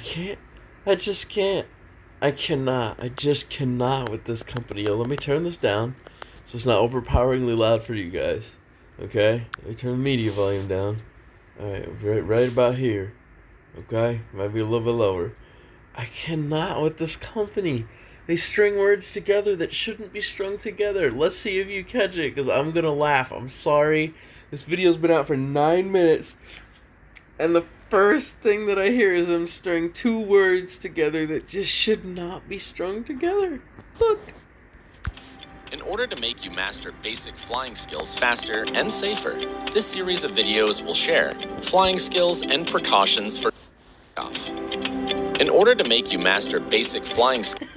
can't. I just can't. I cannot. I just cannot with this company. Yo, let me turn this down so it's not overpoweringly loud for you guys. Okay? Let me turn the media volume down. Alright, right about here. Okay? Might be a little bit lower. I cannot with this company. They string words together that shouldn't be strung together. Let's see if you catch it, because I'm gonna laugh. I'm sorry. This video's been out for 9 minutes, and the first thing that I hear is them string two words together that just should not be strung together. Look. In order to make you master basic flying skills faster and safer, this series of videos will share flying skills and precautions for off. In order to make you master basic flying skills,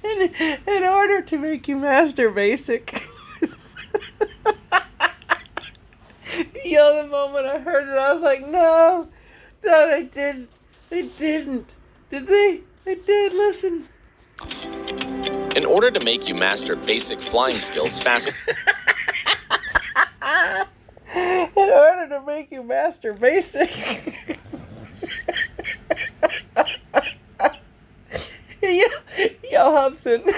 in order to make you master basic. Yo, the moment I heard it, I was like, no, they didn't. They didn't. Did they? They did, listen. In order to make you master basic flying skills faster. In order to make you master basic. Yo, Hubsan.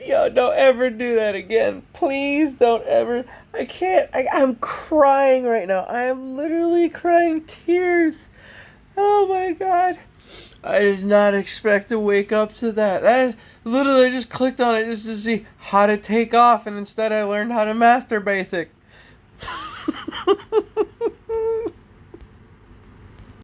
Yo, don't ever do that again. Please don't ever. I can't. I'm crying right now. I am literally crying tears. Oh my god. I did not expect to wake up to that. That is literally, I just clicked on it just to see how to take off, and instead I learned how to master basic.